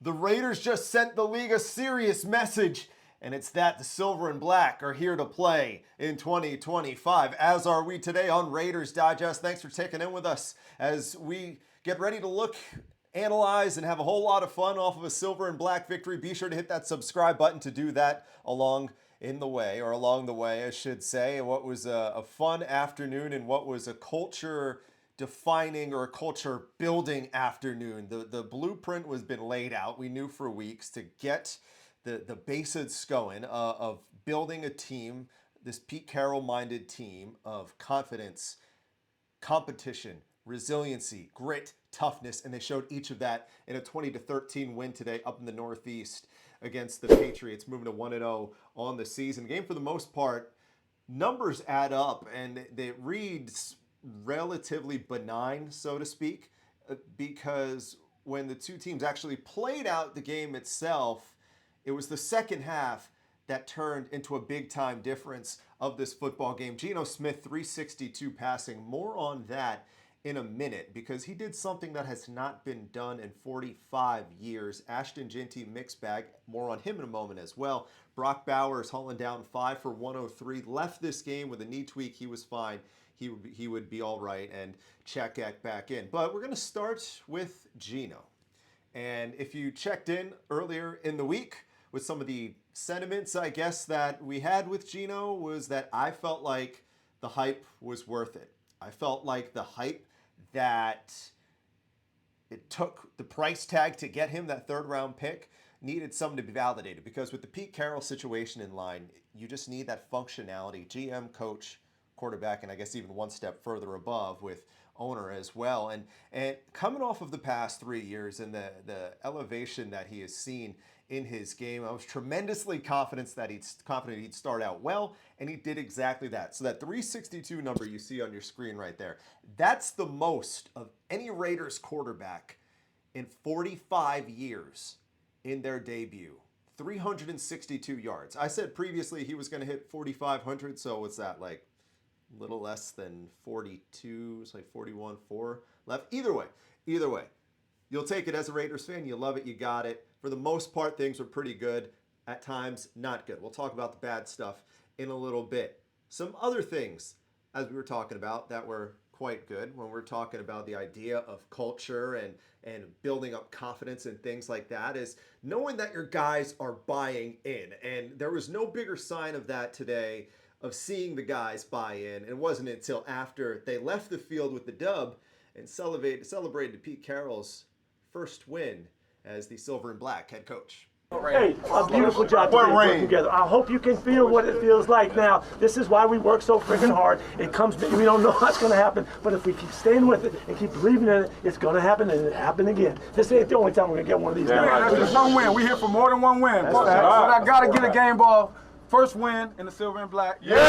The Raiders just sent the league a serious message, and it's that the silver and black are here to play in 2025, as are we today on Raiders Digest. Thanks for taking in with us as we get ready to look, analyze, and have a whole lot of fun off of a silver and black victory. Be sure to hit that subscribe button to do that along the way, I should say. What was a fun afternoon and what was a culture defining or a culture building afternoon. The blueprint was been laid out. We knew for weeks to get the basics going of building a team, this Pete Carroll minded team of confidence, competition, resiliency, grit, toughness, and they showed each of that in a 20-13 win today up in the Northeast against the Patriots, moving to 1-0 on the season. Game for the most part, numbers add up, and it reads relatively benign, so to speak, because when the two teams actually played out the game itself, it was the second half that turned into a big-time difference of this football game. Geno Smith, 362 passing. More on that in a minute, because he did something that has not been done in 45 years. Ashton Jeanty mixed bag. More on him in a moment as well. Brock Bowers hauling down 5 for 103. Left this game with a knee tweak. He was fine. He would be all right and check back in. But we're going to start with Geno. And if you checked in earlier in the week with some of the sentiments, I guess, that we had with Geno, was that I felt like the hype was worth it. I felt like the hype that it took the price tag to get him, that third-round pick, needed something to be validated. Because with the Pete Carroll situation in line, you just need that functionality. GM, coach, quarterback, and I guess even one step further above with owner as well. And coming off of the past 3 years and the elevation that he has seen in his game, I was tremendously confident he'd start out well, and he did exactly that. So that 362 number you see on your screen right there, that's the most of any Raiders quarterback in 45 years in their debut. 362 yards. I said previously he was going to hit 4,500, so what's that, like a little less than 42, it's like 41.4 left. Either way, you'll take it as a Raiders fan. You love it, you got it. For the most part, things were pretty good. At times, not good. We'll talk about the bad stuff in a little bit. Some other things, as we were talking about, that were quite good when we're talking about the idea of culture and building up confidence and things like that, is knowing that your guys are buying in. And there was no bigger sign of that today, of seeing the guys buy in. It wasn't until after they left the field with the dub and celebrated Pete Carroll's first win as the silver and black head coach. Hey, a beautiful job to work together. I hope you can feel what it feels like now. This is why we work so freaking hard. It comes, we don't know what's going to happen, but if we keep staying with it and keep believing in it, it's going to happen, and it happened again. This ain't the only time we're going to get one of these. Yeah, that's just one win. We're here for more than one win. But I got to get a game ball. First win in the silver and black. Yeah!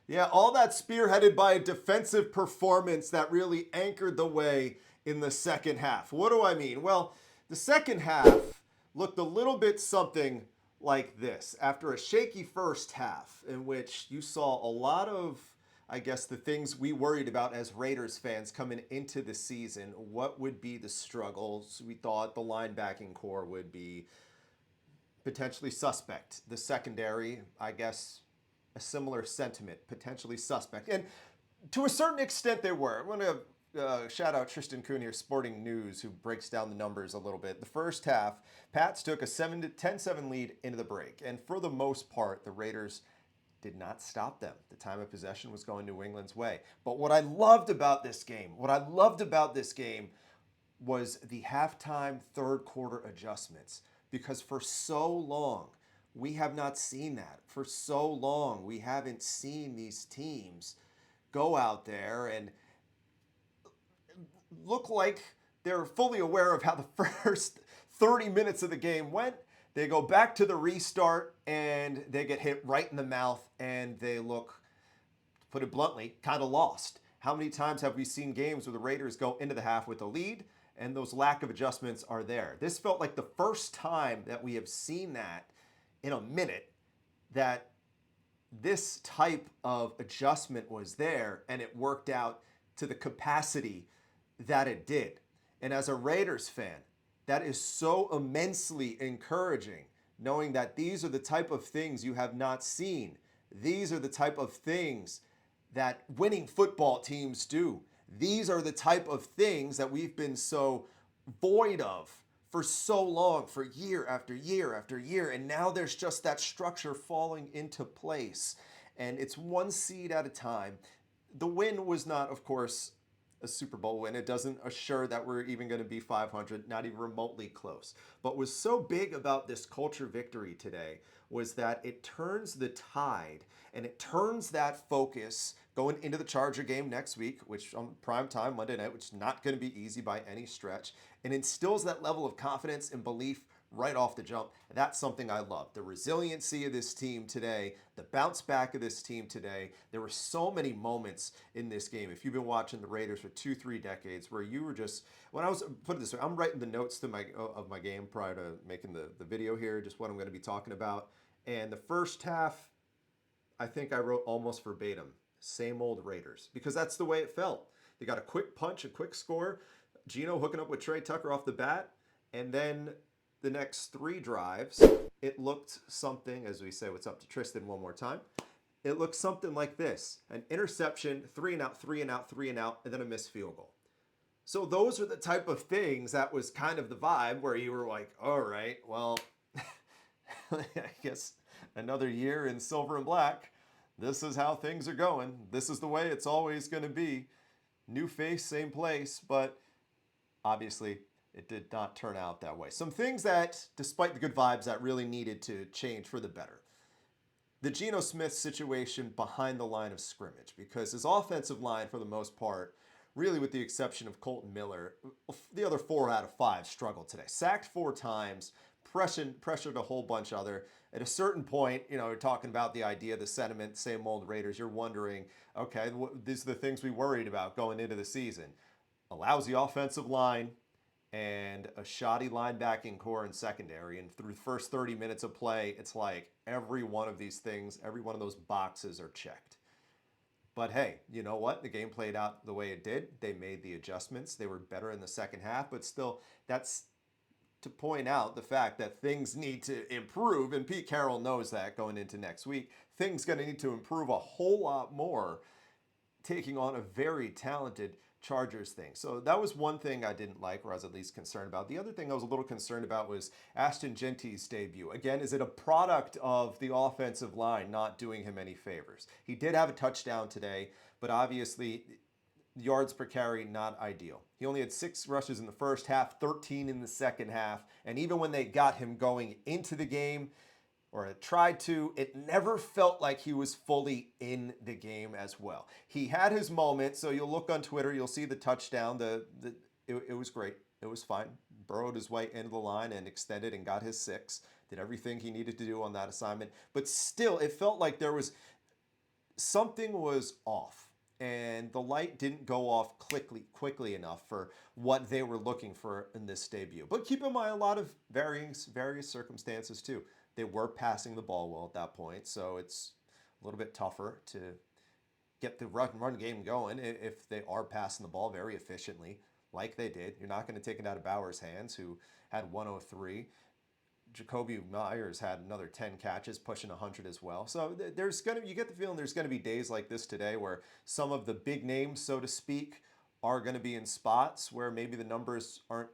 Yeah, all that spearheaded by a defensive performance that really anchored the way in the second half. What do I mean? Well, the second half looked a little bit something like this. After a shaky first half in which you saw a lot of, I guess, the things we worried about as Raiders fans coming into the season. What would be the struggles? We thought the linebacking core would be potentially suspect. The secondary, I guess, a similar sentiment, potentially suspect. And to a certain extent they were. I want to shout out Tristan Kuhn here, Sporting News, who breaks down the numbers a little bit. The first half, Pats took a 10-7 lead into the break. And for the most part, the Raiders did not stop them. The time of possession was going New England's way. But what I loved about this game was the halftime third quarter adjustments. Because for so long, we have not seen that. For so long, we haven't seen these teams go out there and look like they're fully aware of how the first 30 minutes of the game went. They go back to the restart, and they get hit right in the mouth, and they look, to put it bluntly, kind of lost. How many times have we seen games where the Raiders go into the half with a lead, and those lack of adjustments are there? This felt like the first time that we have seen that in a minute, that this type of adjustment was there, and it worked out to the capacity that it did. And as a Raiders fan, that is so immensely encouraging, knowing that these are the type of things you have not seen. These are the type of things that winning football teams do. These are the type of things that we've been so void of for so long, for year after year after year. And now there's just that structure falling into place. And it's one seed at a time. The win was not, of course, a Super Bowl win. It doesn't assure that we're even going to be 500, not even remotely close. But what was so big about this culture victory today was that it turns the tide, and it turns that focus going into the Charger game next week, which on prime time Monday night, which is not going to be easy by any stretch, and instills that level of confidence and belief right off the jump. That's something I love. The resiliency of this team today, the bounce back of this team today. There were so many moments in this game. If you've been watching the Raiders for 2-3 decades, where you were just, when I was, put it this way, I'm writing the notes to of my game prior to making the video here, just what I'm going to be talking about. And the first half, I think I wrote almost verbatim, same old Raiders, because that's the way it felt. They got a quick punch, a quick score. Geno hooking up with Trey Tucker off the bat, and then the next 3 drives, it looked something, as we say, what's up to Tristan one more time, it looked something like this. An interception, 3 and out, 3 and out, 3 and out, and then a missed field goal. So those are the type of things that was kind of the vibe where you were like, all right, well, I guess another year in silver and black. This is how things are going. This is the way it's always going to be. New face, same place, but obviously it did not turn out that way. Some things that, despite the good vibes, that really needed to change for the better. The Geno Smith situation behind the line of scrimmage, because his offensive line, for the most part, really with the exception of Colton Miller, the other 4 out of 5 struggled today. Sacked 4 times, pressured a whole bunch other. At a certain point, you're talking about the idea, the sentiment, same old Raiders, you're wondering, okay, these are the things we worried about going into the season. A lousy offensive line, and a shoddy linebacking core and secondary. And through the first 30 minutes of play, it's like every one of these things, every one of those boxes are checked. But hey, you know what? The game played out the way it did. They made the adjustments. They were better in the second half, but still, that's to point out the fact that things need to improve, and Pete Carroll knows that going into next week. Things going to need to improve a whole lot more, taking on a very talented Chargers thing. So that was one thing I didn't like, or I was at least concerned about. The other thing I was a little concerned about was Ashton Jeanty's debut. Again, is it a product of the offensive line not doing him any favors? He did have a touchdown today, but obviously yards per carry, not ideal. He only had 6 rushes in the first half, 13 in the second half, and even when they got him going into the game, or tried to, it never felt like he was fully in the game as well. He had his moment, so you'll look on Twitter, you'll see the touchdown. It was great. It was fine. Burrowed his way into the line and extended and got his 6. Did everything he needed to do on that assignment. But still, it felt like there was something was off, and the light didn't go off quickly enough for what they were looking for in this debut. But keep in mind, a lot of various circumstances too. They were passing the ball well at that point, so it's a little bit tougher to get the run game going if they are passing the ball very efficiently, like they did. You're not going to take it out of Bauer's hands, who had 103. Jacoby Myers had another 10 catches, pushing 100 as well. So you get the feeling there's going to be days like this today where some of the big names, so to speak, are going to be in spots where maybe the numbers aren't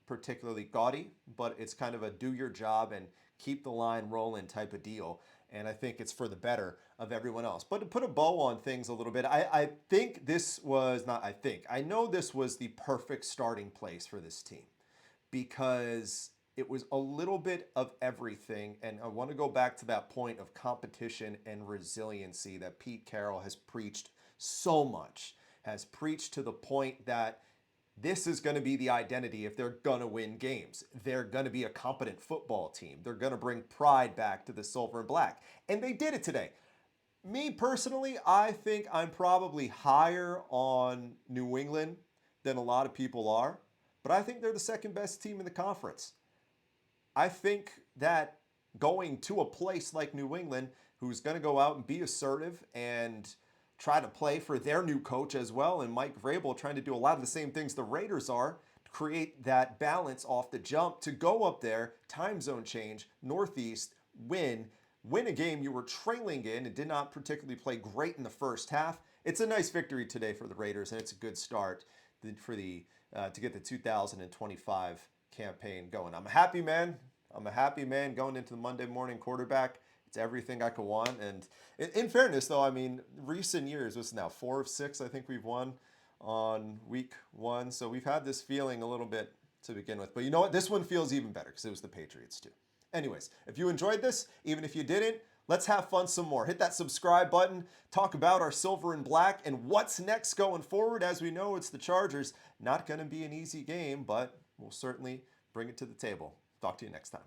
particularly gaudy, but it's kind of a do your job and keep the line rolling type of deal. And I think it's for the better of everyone else. But to put a bow on things a little bit, I know this was the perfect starting place for this team, because it was a little bit of everything. And I want to go back to that point of competition and resiliency that Pete Carroll has preached so much, has preached to the point that This is going to be the identity if they're going to win games. They're going to be a competent football team. They're going to bring pride back to the silver and black. And they did it today. Me personally, I think I'm probably higher on New England than a lot of people are, but I think they're the second best team in the conference. I think that going to a place like New England, who's going to go out and be assertive and try to play for their new coach as well, and Mike Vrabel trying to do a lot of the same things the Raiders are, to create that balance off the jump, to go up there, time zone change, Northeast, win a game you were trailing in and did not particularly play great in the first half. It's a nice victory today for the Raiders, and it's a good start for to get the 2025 campaign going. I'm a happy man. I'm a happy man going into the Monday morning quarterback. It's everything I could want. And in fairness, though, I mean, recent years, what's now 4 of 6, I think we've won on week 1. So we've had this feeling a little bit to begin with. But you know what? This one feels even better because it was the Patriots too. Anyways, if you enjoyed this, even if you didn't, let's have fun some more. Hit that subscribe button, talk about our silver and black and what's next going forward. As we know, it's the Chargers. Not going to be an easy game, but we'll certainly bring it to the table. Talk to you next time.